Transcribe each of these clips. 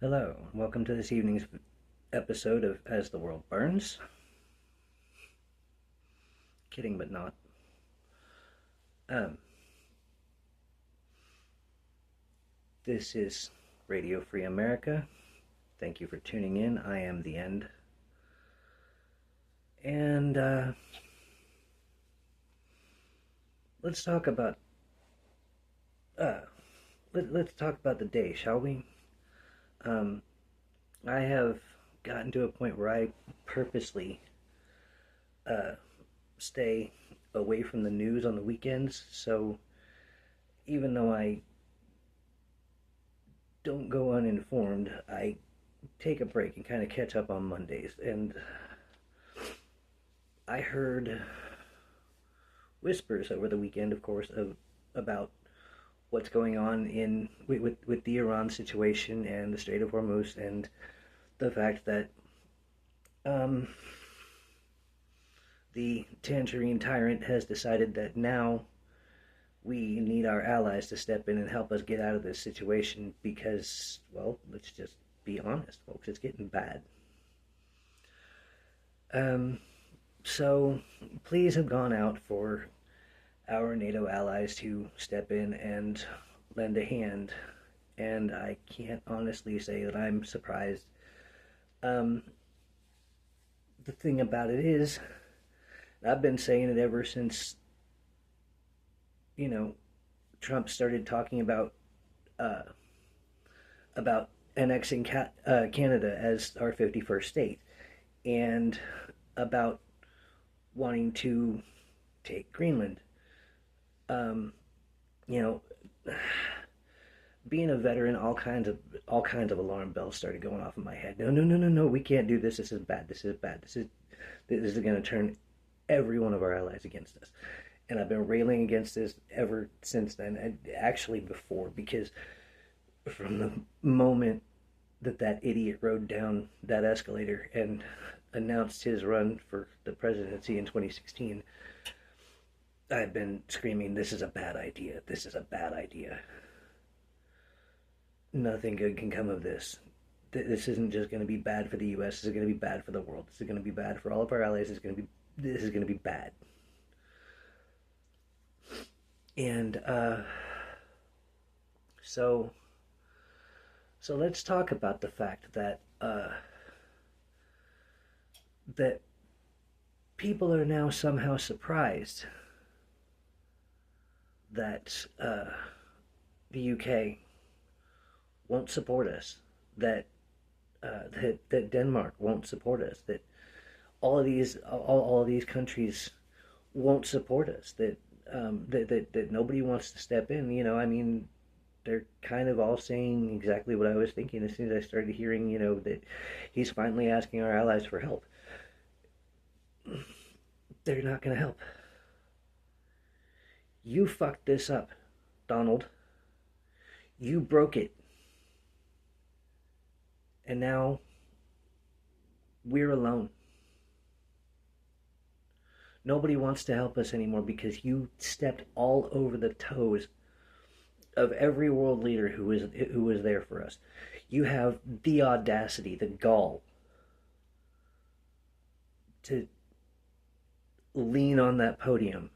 Hello, welcome to this evening's episode of As the World Burns. Kidding, but not. Um, this is Radio Free America. Thank you for tuning in. I am The End. And let's talk about let's talk about the day, shall we? I have gotten to a point where I purposely uh, stay away from the news on the weekends. So even though I don't go uninformed, I take a break and kind of catch up on Mondays. And I heard whispers over the weekend, of course, about what's going on with the Iran situation and the Strait of Hormuz, and the fact that um, the Tangerine tyrant has decided that now we need our allies to step in and help us get out of this situation because, well, let's just be honest, folks, it's getting bad. Um, so please have gone out for our NATO allies to step in and lend a hand. And I can't honestly say that I'm surprised. Um, the thing about it is, I've been saying it ever since, you know, Trump started talking uh, about annexing Canada as our 51st state, and about wanting to take Greenland. Um, you know, being a veteran, all kinds of alarm bells started going off in my head. No, no, no, no, no. We can't do this. This is bad. This is bad. This is going to turn every one of our allies against us. And I've been railing against this ever since then. And actually before, because from the moment that idiot rode down that escalator and announced his run for the presidency in 2016, I've been screaming, "This is a bad idea. This is a bad idea. Nothing good can come of this. This isn't just going to be bad for the U.S. This is going to be bad for the world. This is going to be bad for all of our allies. This is going to be bad." And so so let's talk about the fact that that people are now somehow surprised that the UK won't support us, that Denmark won't support us, that all of these countries won't support us, that nobody wants to step in. I mean, they're kind of all saying exactly what I was thinking as soon as I started hearing, that he's finally asking our allies for help. They're not going to help. You fucked this up, Donald. You broke it. And now we're alone. Nobody wants to help us anymore because you stepped all over the toes of every world leader who was there for us. You have the audacity, the gall to lean on that podium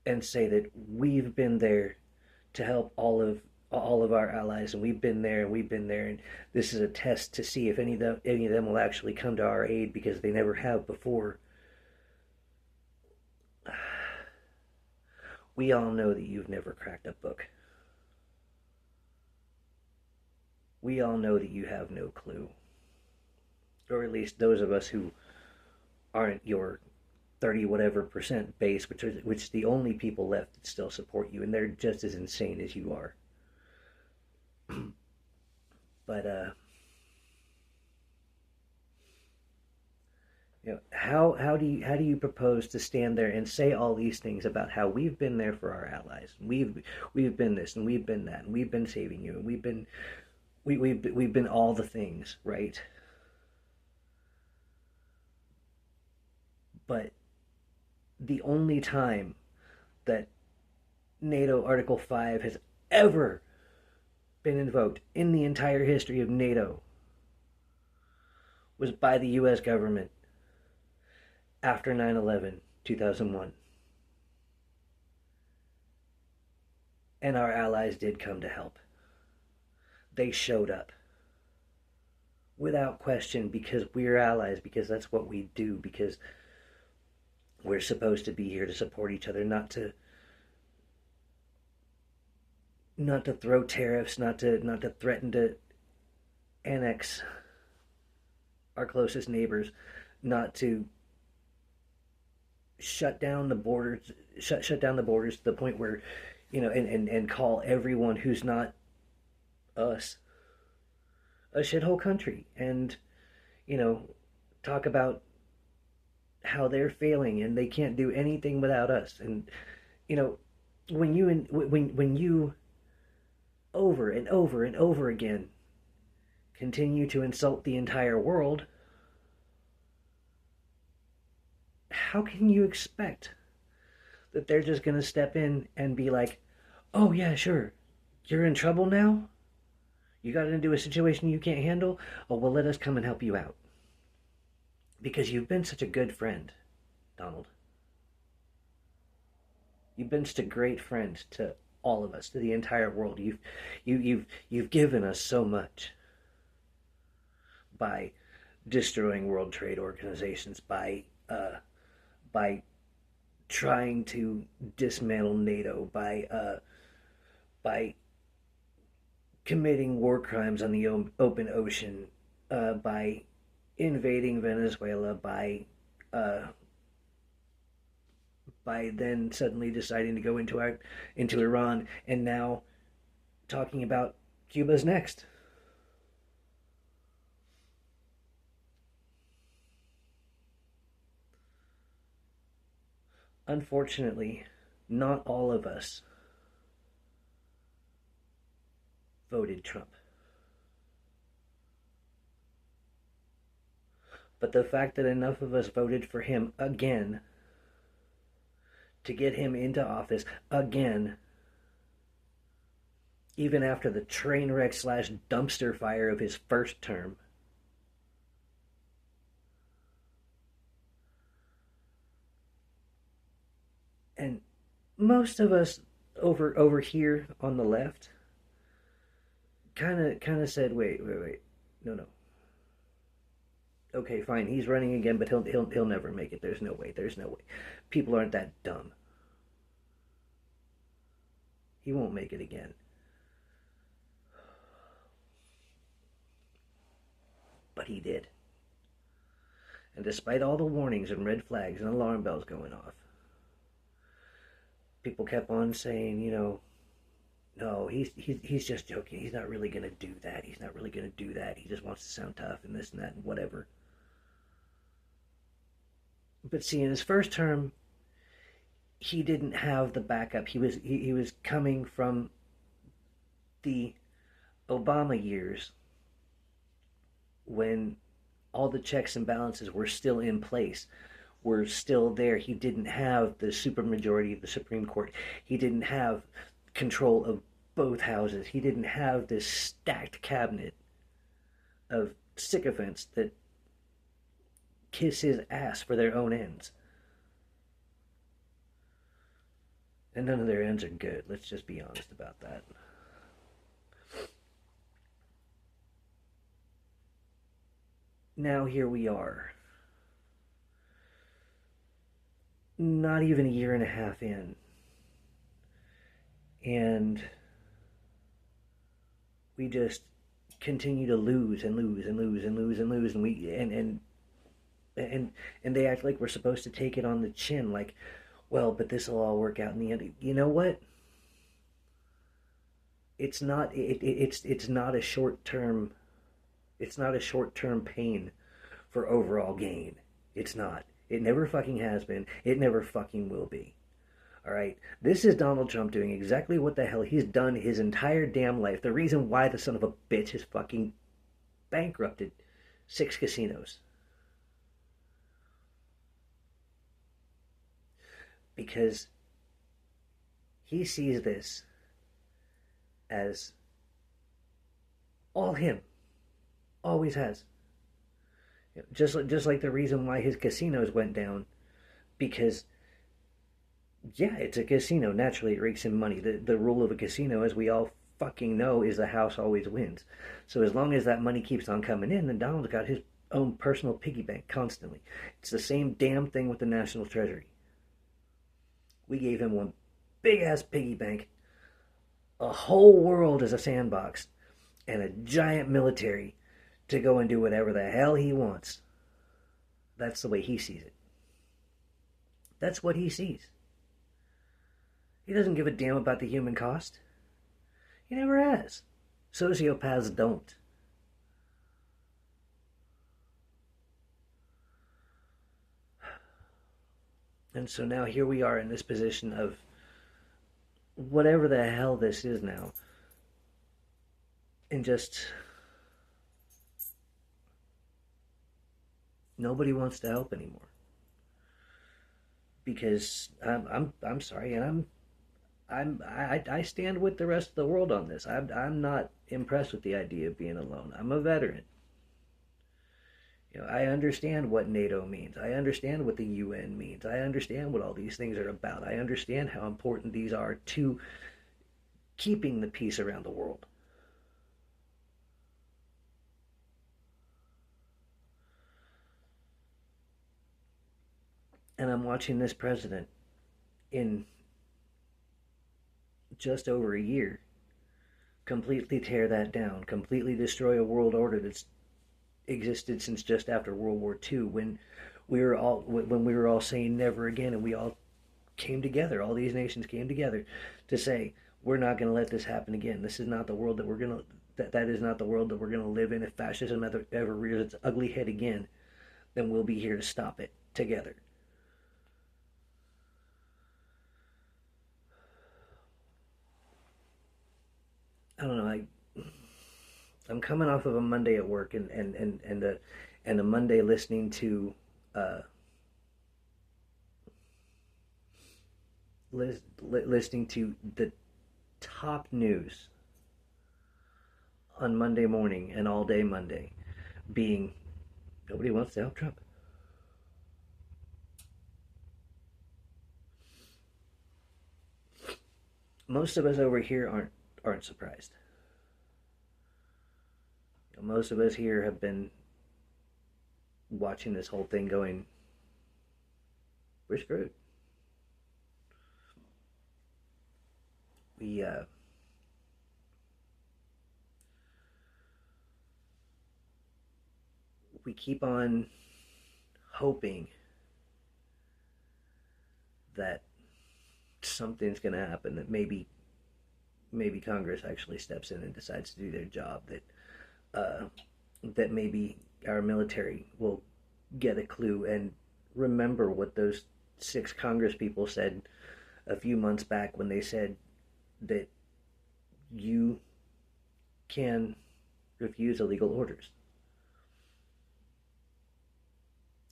and say that we've been there to help all of our allies, and we've been there and we've been there, and this is a test to see if any of them will actually come to our aid because they never have before. We all know that you've never cracked a book. We all know that you have no clue, or at least those of us who aren't your 30 whatever percent base, which is the only people left that still support you, and they're just as insane as you are. But how do you propose to stand there and say all these things about how we've been there for our allies, we've been this and we've been that, and we've been saving you, and we've been all the things, right? But the only time that NATO Article 5 has ever been invoked in the entire history of NATO was by the US government after 9/11, 2001. And our allies did come to help. They showed up without question because we're allies, because that's what we do, because we're supposed to be here to support each other, not to throw tariffs, not to threaten to annex our closest neighbors, not to shut down the borders, shut down the borders to the point where, and call everyone who's not us a shithole country, and you know, talk about how they're failing and they can't do anything without us. And you know, when you over and over and over again continue to insult the entire world, how can you expect that they're just going to step in and be like, oh, yeah, sure, you're in trouble now? You got into a situation you can't handle? Oh, well, let us come and help you out. Because you've been such a good friend, Donald. You've been such a great friend to all of us, to the entire world. You've given us so much by destroying World Trade Organizations, by trying to dismantle NATO, by committing war crimes on the open ocean, by invading Venezuela, uh, by then suddenly deciding to go into Iran, and now talking about Cuba's next. Unfortunately, not all of us voted Trump. But the fact that enough of us voted for him again to get him into office again, even after the train wreck slash dumpster fire of his first term, and most of us over here on the left kind of said, wait, no, okay, fine, he's running again, but he'll never make it. There's no way. People aren't that dumb. He won't make it again. But he did. And despite all the warnings and red flags and alarm bells going off, people kept on saying, no, he's just joking. He's not really gonna do that. He's not really gonna do that. He just wants to sound tough and this and that and whatever. But see, in his first term, he didn't have the backup. He was coming from the Obama years when all the checks and balances were still in place, were still there. He didn't have the supermajority of the Supreme Court. He didn't have control of both houses. He didn't have this stacked cabinet of sycophants that kiss his ass for their own ends. And none of their ends are good. Let's just be honest about that. Now here we are, not even a year and a half in, and we just continue to lose and lose and lose and lose and lose, and and they act like we're supposed to take it on the chin, like, well, but this will all work out in the end. You know what? It's not a short term. It's not a short term pain for overall gain. It's not. It never fucking has been. It never fucking will be. All right? This is Donald Trump doing exactly what the hell he's done his entire damn life. The reason why the son of a bitch has fucking bankrupted 6 casinos. Because he sees this as All him. Always has. Just like the reason why his casinos went down, because yeah, it's a casino. Naturally, it rakes in money. The rule of a casino, as we all fucking know, is the house always wins. So as long as that money keeps on coming in, then Donald's got his own personal piggy bank constantly. It's the same damn thing with the National Treasury. We gave him one big ass piggy bank, a whole world as a sandbox, and a giant military to go and do whatever the hell he wants. That's the way he sees it. That's what he sees. He doesn't give a damn about the human cost. He never has. Sociopaths don't. And so now here we are in this position of whatever the hell this is now. And just nobody wants to help anymore. Because I'm sorry, and I stand with the rest of the world on this. I'm not impressed with the idea of being alone. I'm a veteran. I understand what NATO means. I understand what the UN means. I understand what all these things are about. I understand how important these are to keeping the peace around the world. And I'm watching this president in just over a year completely tear that down, completely destroy a world order that's existed since just after World War II, when we were all saying never again, and we all came together. All these nations came together to say we're not going to let this happen again. This is not the world that we're going to. That is not the world that we're going to live in. If fascism ever rears its ugly head again, then we'll be here to stop it together. I don't know. I'm coming off of a Monday at work, and a Monday listening to uh, listening to the top news on Monday morning and all day Monday being nobody wants to help Trump. Most of us over here aren't surprised. Most of us here have been watching this whole thing going, we're screwed. We we keep on hoping that something's going to happen, that maybe Congress actually steps in and decides to do their job, that maybe our military will get a clue and remember what those 6 Congress people said a few months back when they said that you can refuse illegal orders.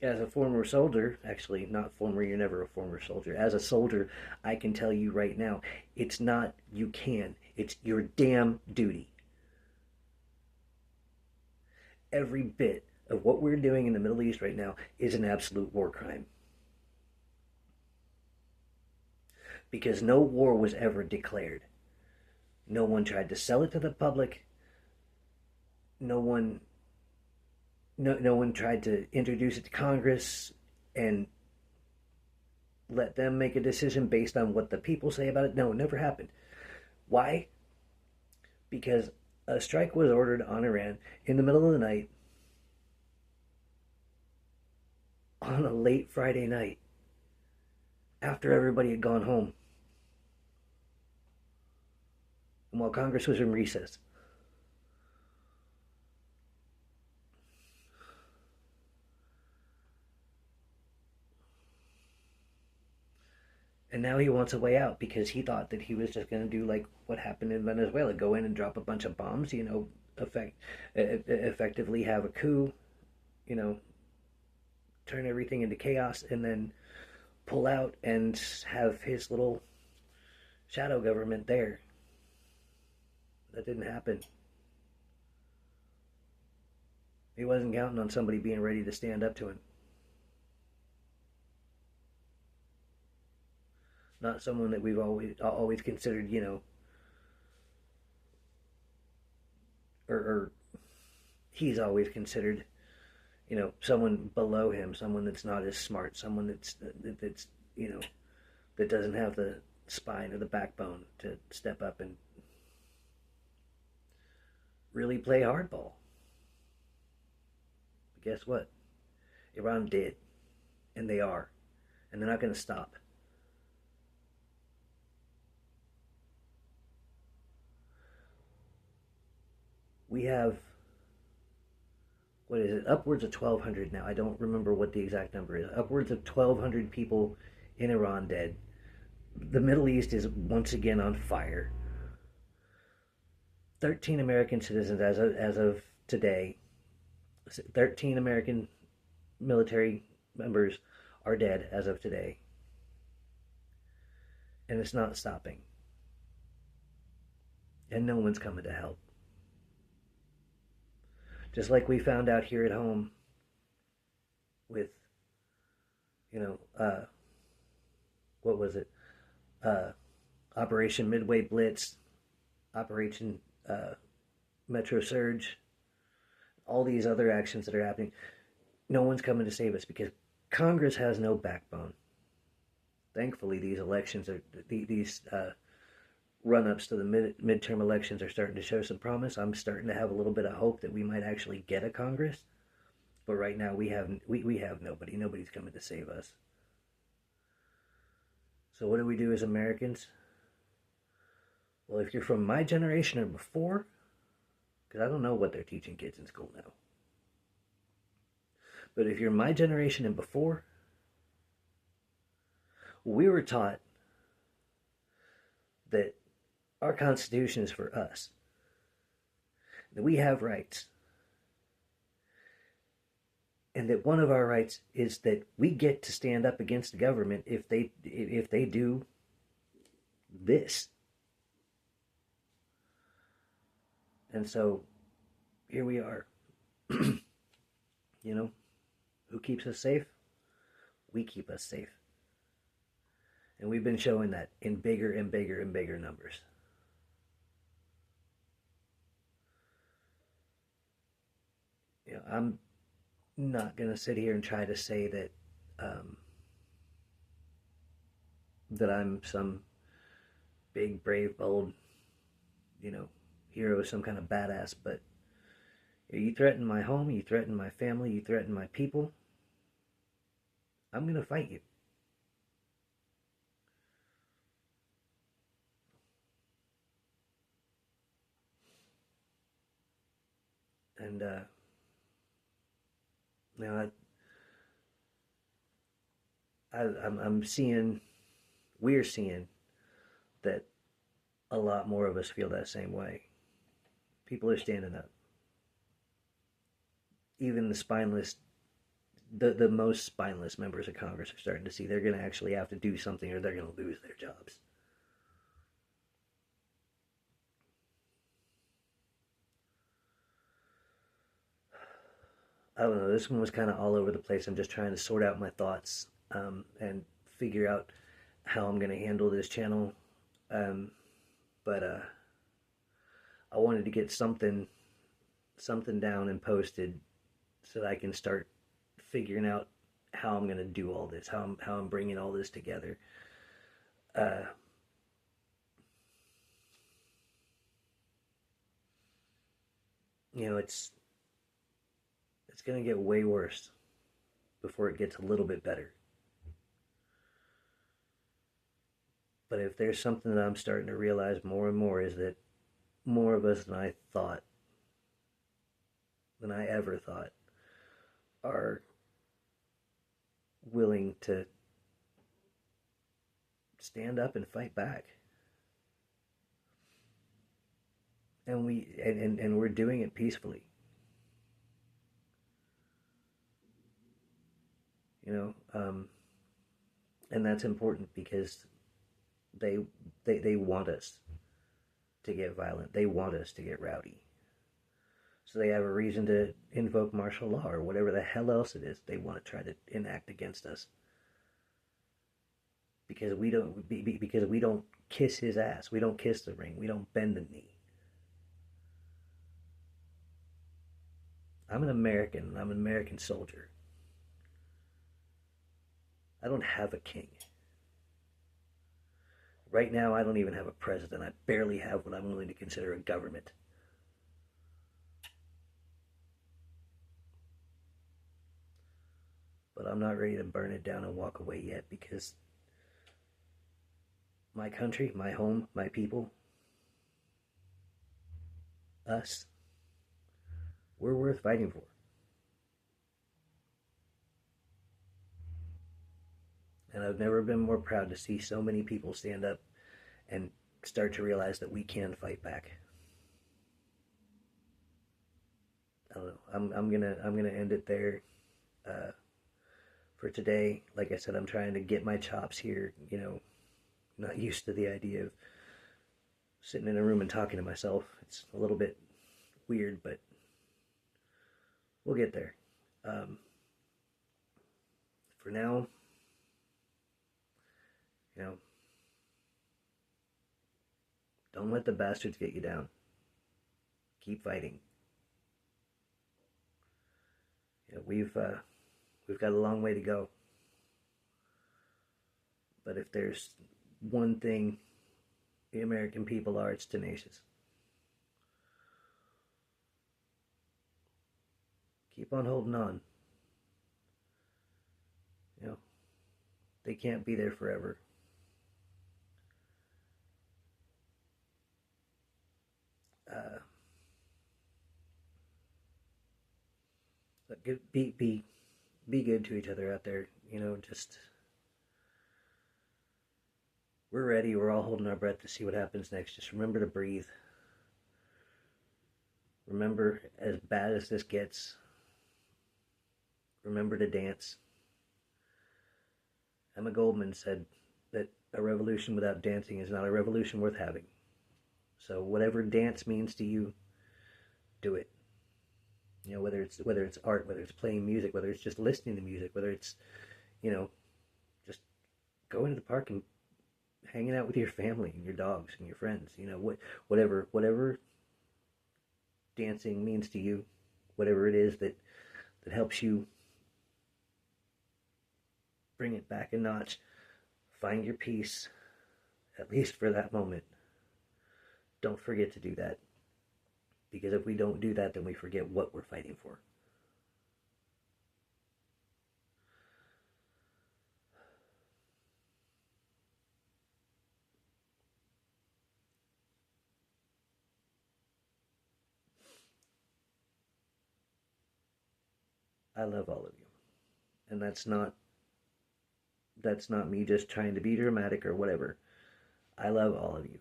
As a former soldier, actually not former, you're never a former soldier. As a soldier, I can tell you right now, it's not you can, it's your damn duty. Every bit of what we're doing in the Middle East right now is an absolute war crime. Because no war was ever declared. No one tried to sell it to the public. No one tried to introduce it to Congress and let them make a decision based on what the people say about it. No, it never happened. Why? Because a strike was ordered on Iran in the middle of the night on a late Friday night after everybody had gone home and while Congress was in recess. And now he wants a way out because he thought that he was just going to do like what happened in Venezuela, go in and drop a bunch of bombs, effectively have a coup, you know, turn everything into chaos, and then pull out and have his little shadow government there. That didn't happen. He wasn't counting on somebody being ready to stand up to him. Not someone that we've always considered, or he's always considered, someone below him, someone that's not as smart, someone that's that doesn't have the spine or the backbone to step up and really play hardball. But guess what? Iran did, and they are, and they're not going to stop. We have, what is it, upwards of 1,200 now. I don't remember what the exact number is. Upwards of 1,200 people in Iran dead. The Middle East is once again on fire. 13 American citizens as of today. 13 American military members are dead as of today. And it's not stopping. And no one's coming to help. Just like we found out here at home with, what was it? Operation Midway Blitz, Operation Metro Surge, all these other actions that are happening. No one's coming to save us because Congress has no backbone. Thankfully, these elections these run-ups to the midterm elections are starting to show some promise. I'm starting to have a little bit of hope that we might actually get a Congress. But right now we have nobody. Nobody's coming to save us. So what do we do as Americans? Well, if you're from my generation or before, because I don't know what they're teaching kids in school now. But if you're my generation and before, we were taught that our Constitution is for us, that we have rights, and that one of our rights is that we get to stand up against the government if they do this. And so here we are. Who keeps us safe? We keep us safe. And we've been showing that in bigger and bigger and bigger numbers. I'm not going to sit here and try to say that that I'm some big, brave, bold, hero, some kind of badass, but you threaten my home, you threaten my family, you threaten my people, I'm going to fight you. And now I'm seeing, we're seeing that a lot more of us feel that same way. People are standing up. Even the spineless, the most spineless members of Congress are starting to see they're going to actually have to do something or they're going to lose their jobs. I don't know. This one was kind of all over the place. I'm just trying to sort out my thoughts and figure out how I'm going to handle this channel. But I wanted to get something down and posted so that I can start figuring out how I'm going to do all this, how I'm bringing all this together. It's going to get way worse before it gets a little bit better. But if there's something that I'm starting to realize more and more is that more of us than I ever thought, are willing to stand up and fight back. And we're doing it peacefully. And that's important because they want us to get violent. They want us to get rowdy. So they have a reason to invoke martial law or whatever the hell else it is they want to try to enact against us. Because we don't kiss his ass. We don't kiss the ring. We don't bend the knee. I'm an American. I'm an American soldier. I don't have a king. Right now, I don't even have a president. I barely have what I'm willing to consider a government. But I'm not ready to burn it down and walk away yet because my country, my home, my people, us, we're worth fighting for. And I've never been more proud to see so many people stand up and start to realize that we can fight back. I don't know. I'm gonna end it there for today. Like I said, I'm trying to get my chops here. Not used to the idea of sitting in a room and talking to myself. It's a little bit weird, but we'll get there. Um, for now, you know, don't let the bastards get you down. Keep fighting. We've got a long way to go. But if there's one thing the American people are, it's tenacious. Keep on holding on. You know, they can't be there forever. Uh, be good to each other out there. Just we're ready. We're all holding our breath to see what happens next. Just remember to breathe. Remember, as bad as this gets, remember to dance. Emma Goldman said that a revolution without dancing is not a revolution worth having. So whatever dance means to you, do it. Whether it's art, whether it's playing music, whether it's just listening to music, whether it's just going to the park and hanging out with your family and your dogs and your friends. Whatever dancing means to you, whatever it is that helps you bring it back a notch, find your peace, at least for that moment. Don't forget to do that. Because if we don't do that, then we forget what we're fighting for. I love all of you. And that's not me just trying to be dramatic or whatever. I love all of you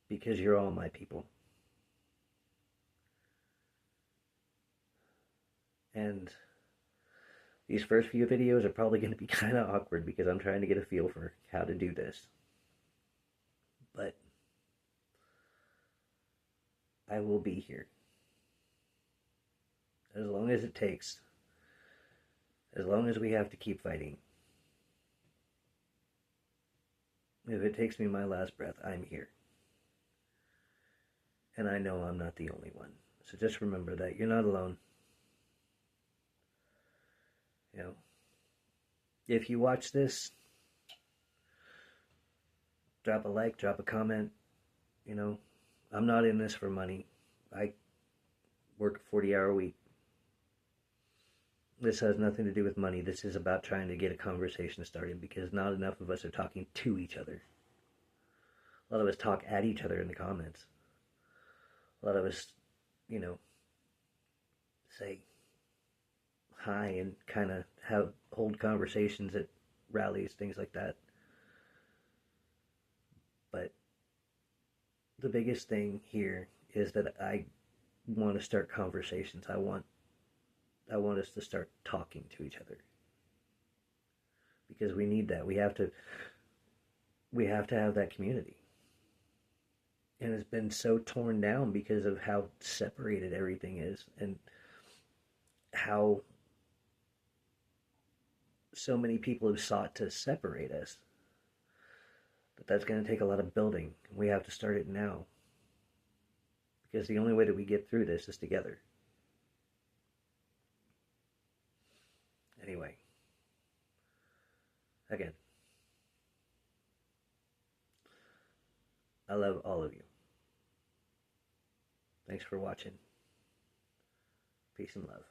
because you're all my people. And these first few videos are probably going to be kind of awkward because I'm trying to get a feel for how to do this. But I will be here. As long as it takes. As long as we have to keep fighting. If it takes me my last breath, I'm here. And I know I'm not the only one. So just remember that you're not alone. If you watch this, drop a like, drop a comment. I'm not in this for money. I work a 40-hour week. This has nothing to do with money. This is about trying to get a conversation started because not enough of us are talking to each other. A lot of us talk at each other in the comments. A lot of us, say hi and kind of hold conversations at rallies, things like that. But the biggest thing here is that I want to start conversations. I want us to start talking to each other because we need that. We have to have that community. and has been so torn down because of how separated everything is and how so many people have sought to separate us. But that's going to take a lot of building. We have to start it now because the only way that we get through this is together. Anyway, again, I love all of you. Thanks for watching. Peace and love.